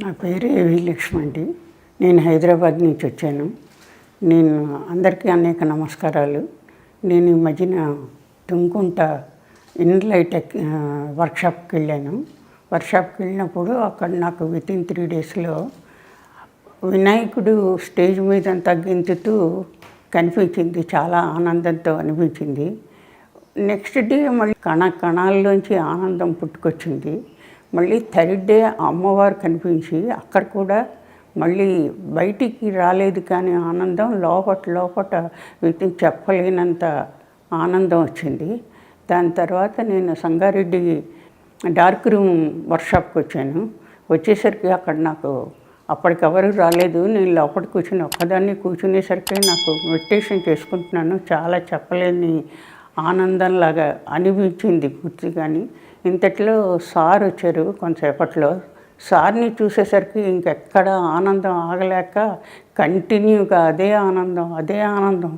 నా పేరు ఏవి లక్ష్మి అండి. నేను హైదరాబాద్ నుంచి వచ్చాను. నేను అందరికీ అనేక నమస్కారాలు. నేను ఈ మధ్యన తుంకుంట ఇన్లైట్ వర్క్షాప్కి వెళ్ళాను. వర్క్షాప్కి వెళ్ళినప్పుడు అక్కడ నాకు వితిన్ 3 డేస్లో వినాయకుడు స్టేజ్ మీద తగ్గించుతూ కనిపించింది. చాలా ఆనందంతో అనిపించింది. నెక్స్ట్ డే మళ్ళీ కణాల్లోంచి ఆనందం పుట్టుకొచ్చింది. మళ్ళీ థర్డ్ డే అమ్మవారు కనిపించి అక్కడ కూడా మళ్ళీ బయటికి రాలేదు, కానీ ఆనందం లోపట వీటిని చెప్పలేనంత ఆనందం వచ్చింది. దాని తర్వాత నేను సంగారెడ్డి డార్క్ రూమ్ వర్క్షాప్కి వచ్చాను. వచ్చేసరికి అక్కడ నాకు అప్పటికెవరు రాలేదు. నేను లోపల ఒక్కదాన్ని కూర్చునేసరికి నాకు మెడిటేషన్ చేసుకుంటున్నాను. చాలా చెప్పలేని ఆనందంలాగా అనిపించింది పూర్తి. కానీ ఇంతట్లో సార్ వచ్చారు. కొంతసేపట్లో సార్ని చూసేసరికి ఇంకెక్కడ ఆనందం ఆగలేక కంటిన్యూగా అదే ఆనందం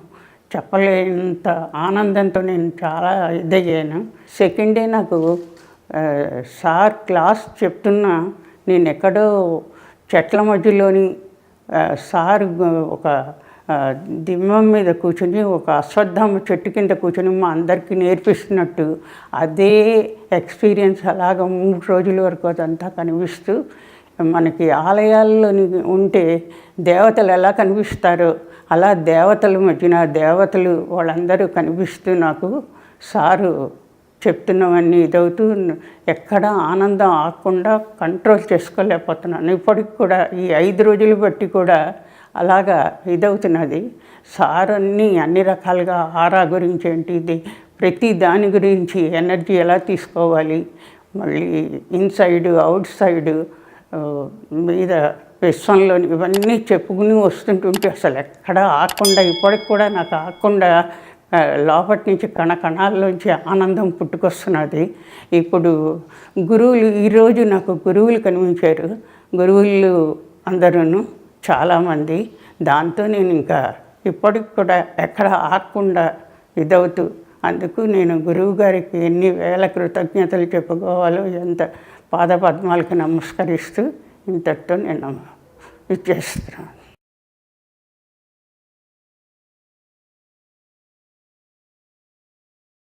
చెప్పలేనంత ఆనందంతో నేను చాలా ఇదయ్యాను. సెకండ్ డే నాకు సార్ క్లాస్ చెప్తున్నా నేను ఎక్కడో చెట్ల మధ్యలోని సార్ ఒక దిమ్మం మీద కూర్చుని ఒక అశ్వత్థామ చెట్టు కింద కూర్చొని మా అందరికీ నేర్పిస్తున్నట్టు అదే ఎక్స్పీరియన్స్ అలాగ 3 రోజుల వరకు అదంతా కనిపిస్తూ, మనకి ఆలయాల్లోని ఉంటే దేవతలు ఎలా కనిపిస్తారో అలా దేవతల మధ్యన దేవతలు వాళ్ళందరూ కనిపిస్తూ నాకు సారు చెప్తున్నవన్నీ ఇదవుతూ ఎక్కడ ఆనందం ఆగకుండా కంట్రోల్ చేసుకోలేకపోతున్నాను. ఇప్పటికి కూడా ఈ 5 రోజులు బట్టి కూడా అలాగా ఇదవుతున్నది. సార్ అన్ని రకాలుగా ఆరా గురించి ఏంటి, ప్రతి దాని గురించి ఎనర్జీ ఎలా తీసుకోవాలి, మళ్ళీ ఇన్సైడ్ అవుట్ సైడ్ మీద విశ్వంలోని ఇవన్నీ చెప్పుకుని వస్తుంటుంటే అసలు ఎక్కడ ఆగకుండా ఇప్పటికి కూడా నాకు ఆగకుండా లోపటి నుంచి కణాల్లోంచి ఆనందం పుట్టుకొస్తున్నది. ఇప్పుడు గురువులు ఈరోజు నాకు గురువులు కనిపించారు. గురువులు అందరూ చాలామంది. దాంతో నేను ఇంకా ఇప్పటికి కూడా ఎక్కడ ఆగకుండా ఇదవుతూ, అందుకు నేను గురువు గారికి ఎన్ని వేల కృతజ్ఞతలు చెప్పుకోవాలో, ఎంత పాదపద్మాలకు నమస్కరిస్తూ ఇంతటితో నేను ఇచ్చేస్తున్నాను.